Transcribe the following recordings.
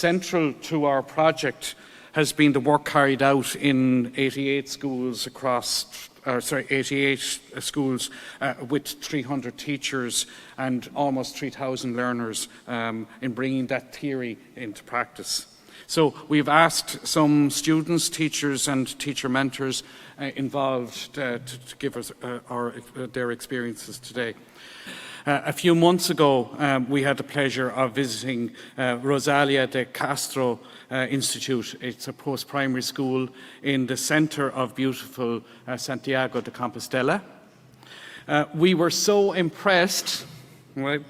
Central to our project has been the work carried out in 88 schools across 88 schools with 300 teachers and almost 3,000 learners in bringing that theory into practice. So we've asked some students, teachers and teacher mentors involved to give us their experiences today. A few months ago, we had the pleasure of visiting Rosalía de Castro Institute. It's a post-primary school in the centre of beautiful Santiago de Compostela. We were so impressed, right,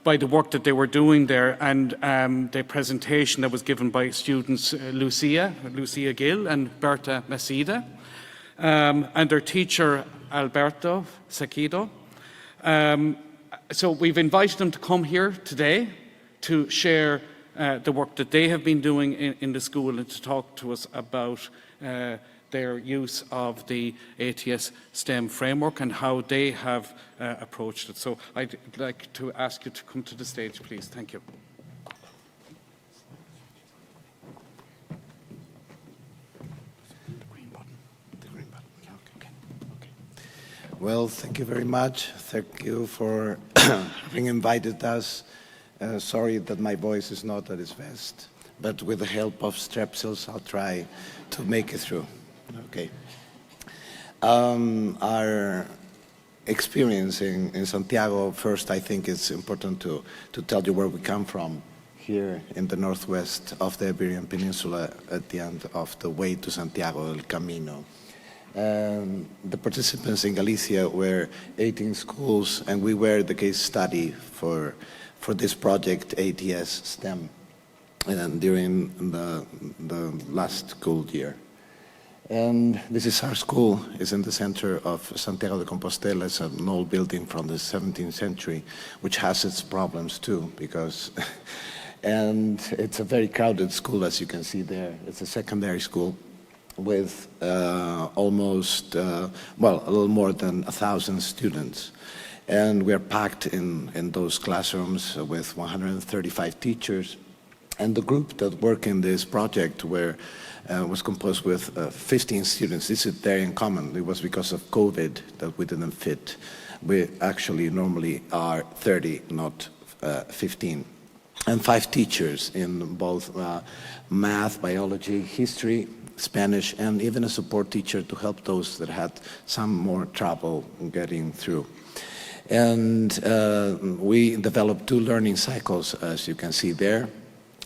by the work that they were doing there and the presentation that was given by students Lucía Gil and Berta Maside, and their teacher Alberto, Sacido. So we've invited them to come here today to share the work that they have been doing in the school and to talk to us about their use of the ATS STEM framework and how they have approached it. So I'd like to ask you to come to the stage, please. Thank you. Well, thank you very much. Thank you for having invited us. Sorry that my voice is not at its best, but with the help of strepsils, I'll try to make it through. Okay. Our experience in Santiago, first, I think it's important to tell you where we come from, here in the northwest of the Iberian Peninsula at the end of the way to Santiago, El Camino. The participants in Galicia were 18 schools, and we were the case study for this project, ATS STEM, during the last school year. And this is our school. It's in the center of Santiago de Compostela. It's an old building from the 17th century, which has its problems too, because, and it's a very crowded school, as you can see there. It's a secondary school with almost, well, a little more than 1,000 students. And we're packed in those classrooms with 135 teachers. And the group that worked in this project was composed with 15 students. This is very uncommon. It was because of COVID that we didn't fit. We actually normally are 30, not 15. And 5 teachers in both math, biology, history, Spanish, and even a support teacher to help those that had some more trouble getting through. And we developed 2 learning cycles, as you can see there.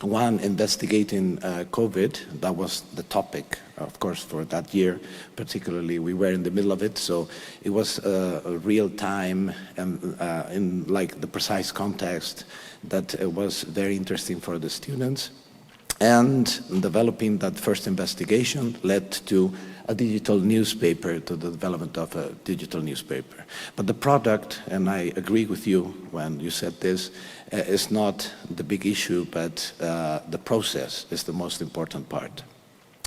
One investigating COVID, that was the topic, of course, for that year. Particularly, we were in the middle of it, so it was a real time and in like the precise context that was very interesting for the students. And developing that first investigation led to a digital newspaper, to the development of a digital newspaper. But the product, and I agree with you when you said this, is not the big issue, but the process is the most important part.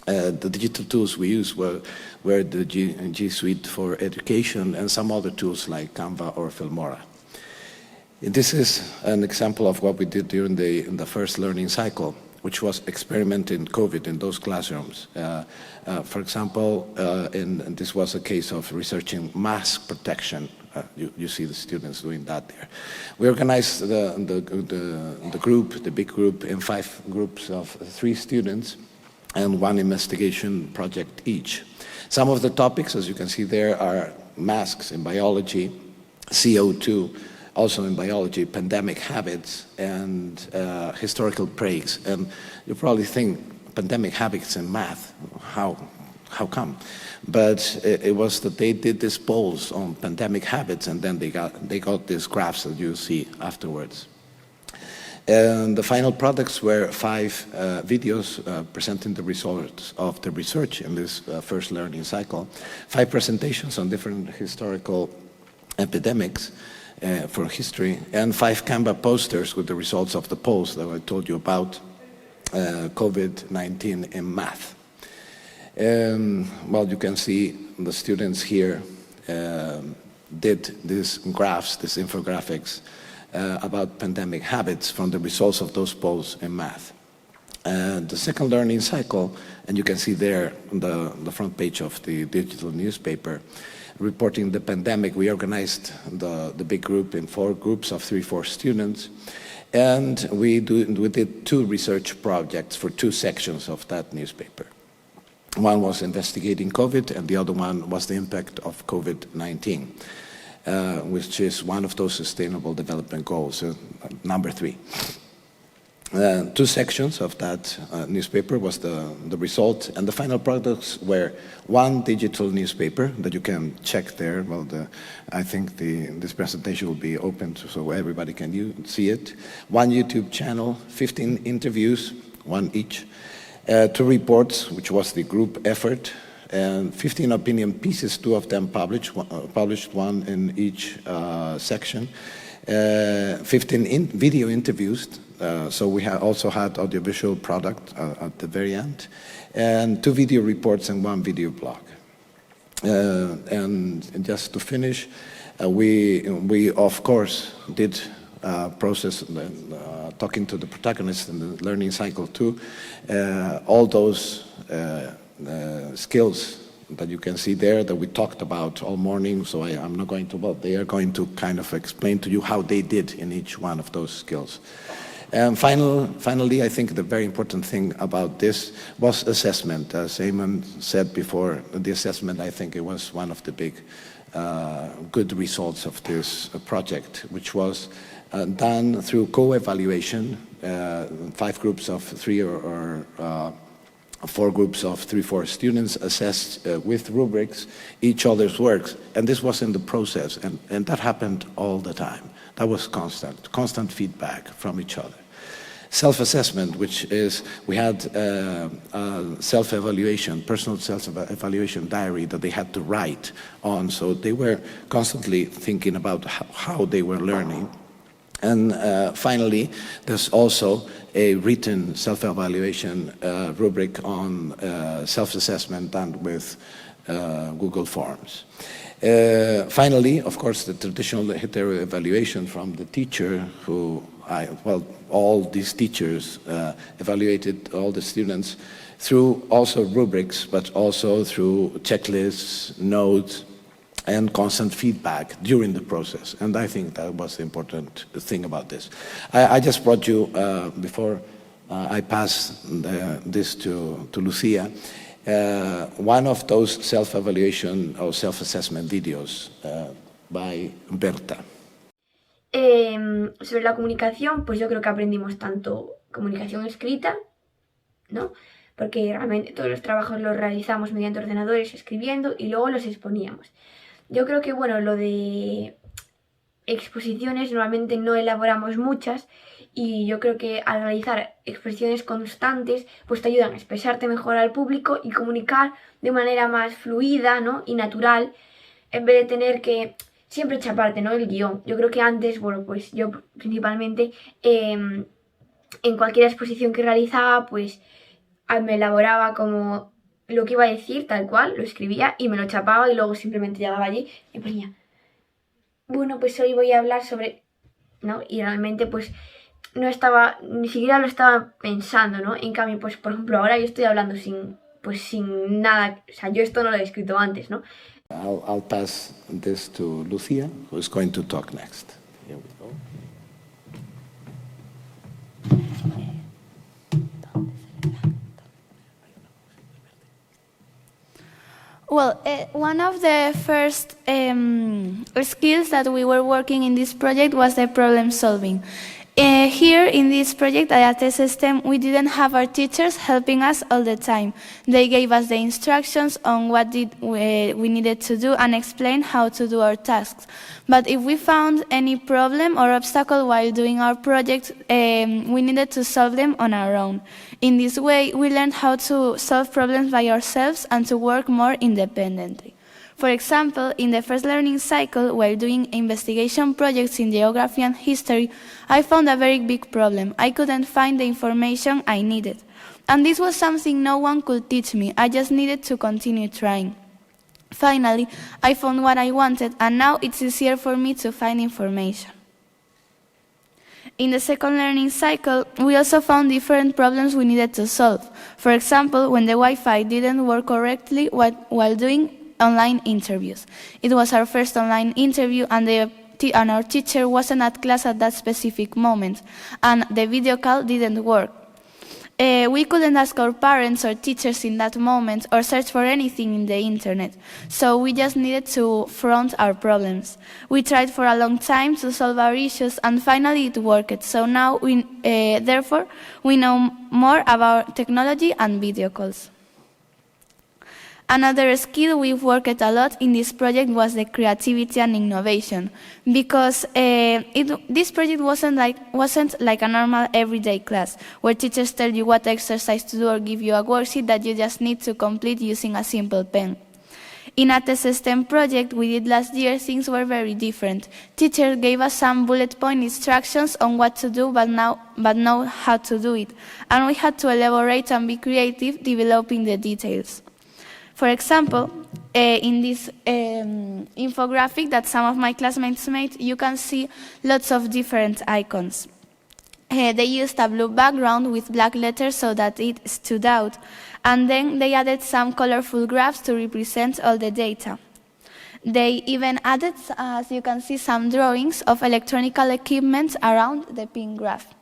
The digital tools we used were the G Suite for Education and some other tools like Canva or Filmora. This is an example of what we did during the first learning cycle, which was experimenting COVID in those classrooms. For example, and this was a case of researching mask protection. You see the students doing that there. We organized the group, the big group, in 5 groups of 3 students and 1 investigation project each. Some of the topics, as you can see there, are masks in biology, CO2, also in biology, pandemic habits, and historical praise. And you probably think, pandemic habits in math, how come? But it was that they did these polls on pandemic habits, and then they got these graphs that you see afterwards. And the final products were 5 videos presenting the results of the research in this first learning cycle, 5 presentations on different historical epidemics, for history, and 5 Canva posters with the results of the polls that I told you about, COVID-19 in math. Well, you can see the students here did these graphs, these infographics about pandemic habits from the results of those polls in math. And the second learning cycle, and you can see there on the front page of the digital newspaper, reporting the pandemic, we organized the big group in 4 groups of 3-4 students. And we did 2 research projects for 2 sections of that newspaper. One was investigating COVID, and the other one was the impact of COVID-19, which is one of those Sustainable Development Goals, number 3. 2 sections of that newspaper was the result, and the final products were 1 digital newspaper that you can check there. Well, I think this presentation will be open so everybody can see it. 1 YouTube channel, 15 interviews, 1 each, 2 reports, which was the group effort, and 15 opinion pieces, 2 of them published, 1 in each section, 15 video interviews. So we also had audiovisual product at the very end, and 2 video reports and 1 video blog. And just to finish, we of course did process talking to the protagonists in the learning cycle too. All those skills that you can see there that we talked about all morning, so I'm not going to, well, they are going to kind of explain to you how they did in each one of those skills. And finally, I think the very important thing about this was assessment. As Eamon said before, the assessment, I think it was one of the big good results of this project, which was done through co-evaluation, 5 groups of 3 or 4 groups of 3-4 students assessed with rubrics each other's works, and this was in the process, and that happened all the time. That was constant feedback from each other. Self-assessment, which is, we had a self-evaluation, personal self-evaluation diary that they had to write on, so they were constantly thinking about how they were learning. And finally, there's also a written self-evaluation rubric on self-assessment done with Google Forms. Finally, of course, the traditional hetero-evaluation from the teacher who, all these teachers evaluated all the students through also rubrics, but also through checklists, notes, and constant feedback during the process. And I think that was the important thing about this. I just brought you, before I pass this to Lucía, one of those self-evaluation or self-assessment videos by Berta. Sobre la comunicación, pues yo creo que aprendimos tanto comunicación escrita, ¿no? Porque realmente todos los trabajos los realizamos mediante ordenadores, escribiendo, y luego los exponíamos. Yo creo que, bueno, lo de exposiciones normalmente no elaboramos muchas, y yo creo que al realizar exposiciones constantes pues te ayudan a expresarte mejor al público y comunicar de manera más fluida, ¿no? Y natural, en vez de tener que siempre chaparte, ¿no? El guión. Yo creo que antes, bueno, pues yo principalmente en cualquier exposición que realizaba pues me elaboraba como lo que iba a decir tal cual, lo escribía y me lo chapaba, y luego simplemente llegaba allí y ponía, bueno, pues hoy voy a hablar sobre, ¿no? Y realmente pues no estaba, ni siquiera lo estaba pensando, ¿no? En cambio, pues por ejemplo, ahora yo estoy hablando sin nada, o sea, yo esto no lo he escrito antes, ¿no? I'll pass this to Lucía, who is going to talk next. Here we go. Well, one of the first skills that we were working in this project was the problem solving. Here in this project, at ATS system, we didn't have our teachers helping us all the time. They gave us the instructions on what we needed to do and explained how to do our tasks. But if we found any problem or obstacle while doing our project, we needed to solve them on our own. In this way, we learned how to solve problems by ourselves and to work more independently. For example, in the first learning cycle, while doing investigation projects in geography and history, I found a very big problem. I couldn't find the information I needed. And this was something no one could teach me. I just needed to continue trying. Finally, I found what I wanted, and now it's easier for me to find information. In the second learning cycle, we also found different problems we needed to solve. For example, when the Wi-Fi didn't work correctly while doing online interviews. It was our first online interview, and our teacher wasn't at class at that specific moment, and the video call didn't work. We couldn't ask our parents or teachers in that moment or search for anything in the internet, so we just needed to front our problems. We tried for a long time to solve our issues, and finally it worked, so now therefore we know more about technology and video calls. Another skill we've worked a lot in this project was the creativity and innovation, because this project wasn't like a normal everyday class, where teachers tell you what exercise to do or give you a worksheet that you just need to complete using a simple pen. In ATS STEM project we did last year, things were very different. Teachers gave us some bullet point instructions on what to do, but know how to do it, and we had to elaborate and be creative, developing the details. For example, in this infographic that some of my classmates made, you can see lots of different icons. They used a blue background with black letters so that it stood out, and then they added some colorful graphs to represent all the data. They even added, as you can see, some drawings of electronic equipment around the pink graph.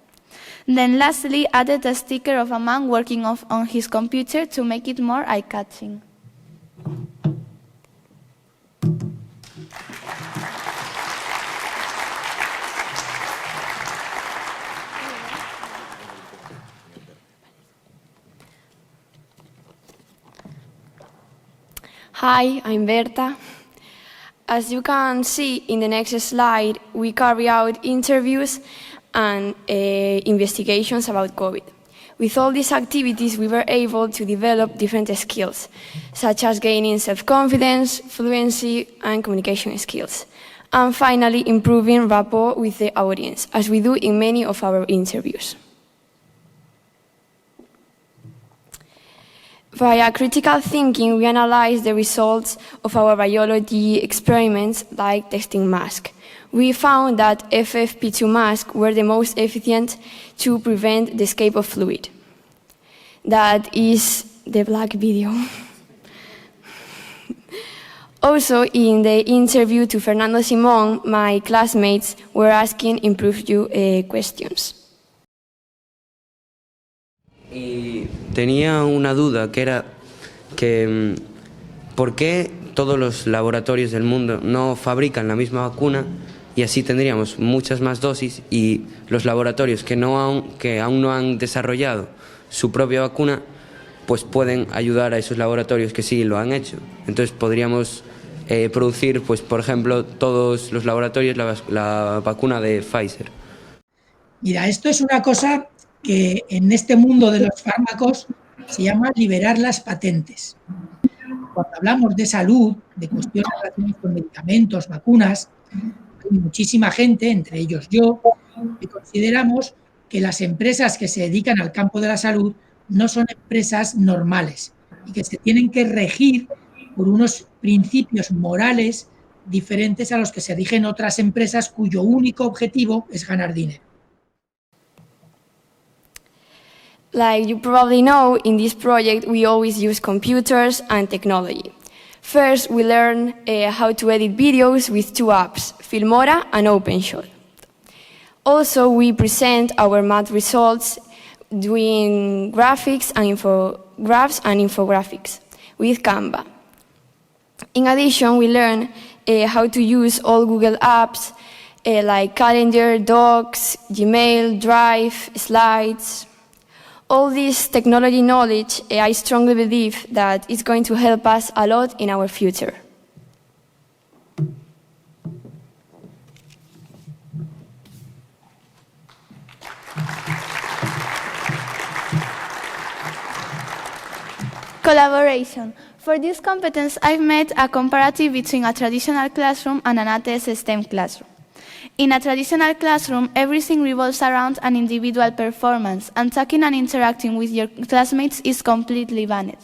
Then lastly, added a sticker of a man working on his computer to make it more eye-catching. Hi, I'm Berta. As you can see in the next slide, we carry out interviews and investigations about COVID. With all these activities, we were able to develop different skills, such as gaining self-confidence, fluency, and communication skills. And finally, improving rapport with the audience, as we do in many of our interviews. Via critical thinking, we analyzed the results of our biology experiments, like testing masks. We found that FFP2 masks were the most efficient to prevent the escape of fluid. That is the black video. Also, in the interview to Fernando Simón, my classmates were asking improved questions. Y tenía una duda, que era que ¿por qué todos los laboratorios del mundo no fabrican la misma vacuna y así tendríamos muchas más dosis, y los laboratorios que aún no han desarrollado su propia vacuna pues pueden ayudar a esos laboratorios que sí lo han hecho? Entonces podríamos producir, pues por ejemplo, todos los laboratorios la vacuna de Pfizer. Mira, esto es una cosa que en este mundo de los fármacos se llama liberar las patentes. Cuando hablamos de salud, de cuestiones relacionadas con medicamentos, vacunas, hay muchísima gente, entre ellos yo, que consideramos que las empresas que se dedican al campo de la salud no son empresas normales y que se tienen que regir por unos principios morales diferentes a los que se rigen otras empresas cuyo único objetivo es ganar dinero. Like you probably know, in this project we always use computers and technology. First, we learn how to edit videos with two apps, Filmora and OpenShot. Also, we present our math results doing graphics and graphs and infographics with Canva. In addition, we learn how to use all Google apps like Calendar, Docs, Gmail, Drive, Slides. All this technology knowledge, I strongly believe that it's going to help us a lot in our future. Collaboration. For this competence, I've made a comparative between a traditional classroom and an ATS STEM classroom. In a traditional classroom, everything revolves around an individual performance, and talking and interacting with your classmates is completely banned.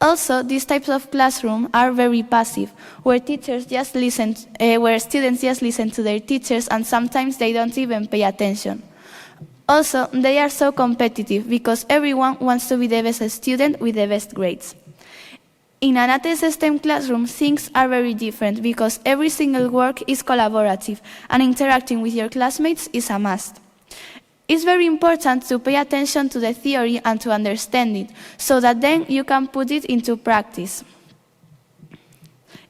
Also, these types of classroom are very passive, where students just listen to their teachers, and sometimes they don't even pay attention. Also, they are so competitive because everyone wants to be the best student with the best grades. In an ATS STEM classroom, things are very different because every single work is collaborative and interacting with your classmates is a must. It's very important to pay attention to the theory and to understand it, so that then you can put it into practice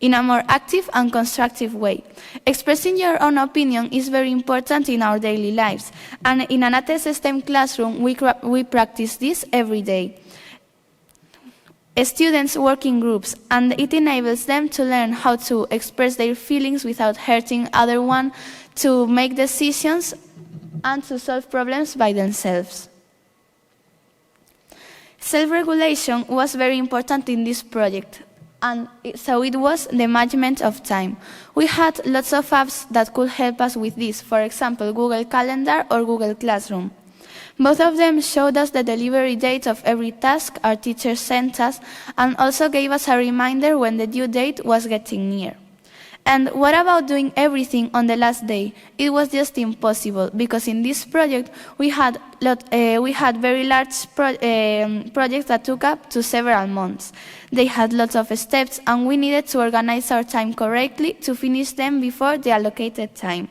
in a more active and constructive way. Expressing your own opinion is very important in our daily lives, and in an ATS STEM classroom, we practice this every day. Students work in groups, and it enables them to learn how to express their feelings without hurting other one, to make decisions, and to solve problems by themselves. Self-regulation was very important in this project, and so it was the management of time. We had lots of apps that could help us with this, for example, Google Calendar or Google Classroom. Both of them showed us the delivery date of every task our teachers sent us, and also gave us a reminder when the due date was getting near. And what about doing everything on the last day? It was just impossible, because in this project we had very large projects that took up to several months. They had lots of steps, and we needed to organize our time correctly to finish them before the allocated time.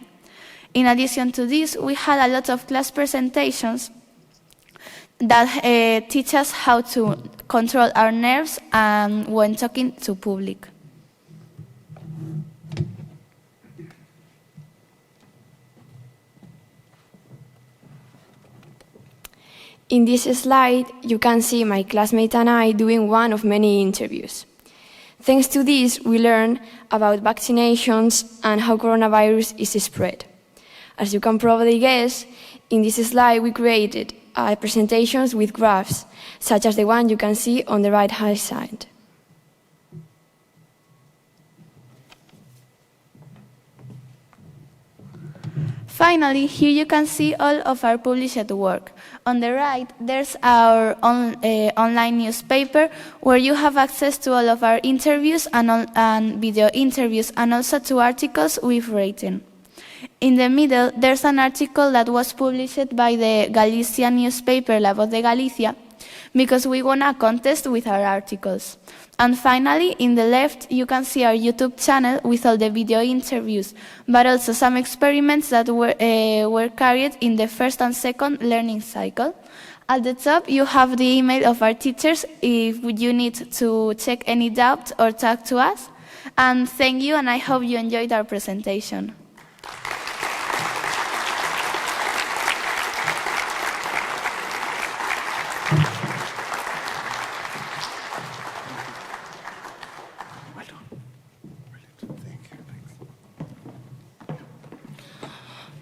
In addition to this, we had a lot of class presentations that teach us how to control our nerves when talking to public. In this slide, you can see my classmate and I doing one of many interviews. Thanks to this, we learn about vaccinations and how coronavirus is spread. As you can probably guess, in this slide we created presentations with graphs, such as the one you can see on the right-hand side. Finally, here you can see all of our published work. On the right, there's our online newspaper, where you have access to all of our interviews and video interviews, and also to articles we've written. In the middle, there's an article that was published by the Galician newspaper La Voz de Galicia, because we won a contest with our articles. And finally, in the left, you can see our YouTube channel with all the video interviews, but also some experiments that were carried in the first and second learning cycle. At the top, you have the email of our teachers if you need to check any doubt or talk to us. And thank you, and I hope you enjoyed our presentation.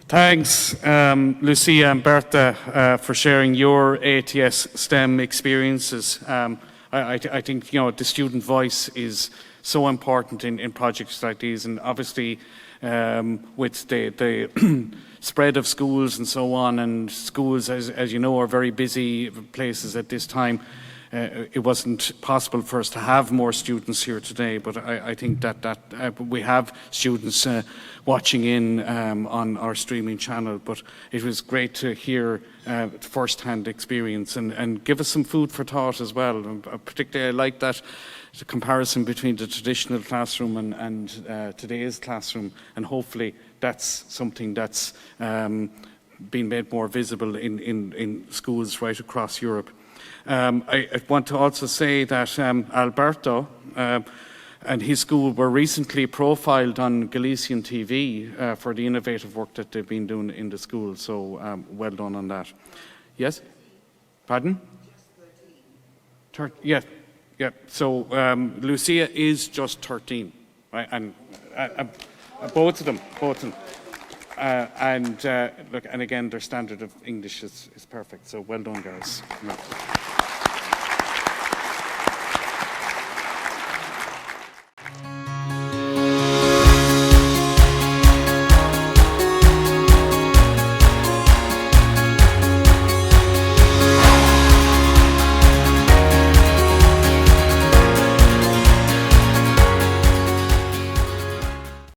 Thanks, Lucía and Berta, for sharing your ATS STEM experiences. I think the student voice is so important in projects like these, and obviously with the spread of schools and so on, and schools, as you know, are very busy places at this time. It wasn't possible for us to have more students here today, but I think that we have students watching in on our streaming channel. But it was great to hear first-hand experience and give us some food for thought as well. Particularly, I like that the comparison between the traditional classroom and today's classroom, and hopefully that's something that's been made more visible in schools right across Europe. I want to also say that Alberto and his school were recently profiled on Galician TV for the innovative work that they've been doing in the school, so well done on that. Yes? Pardon? Just 13. Yeah. So Lucía is just 13, right? And both of them. And look, and again, their standard of English is perfect, so well done, girls. Yeah.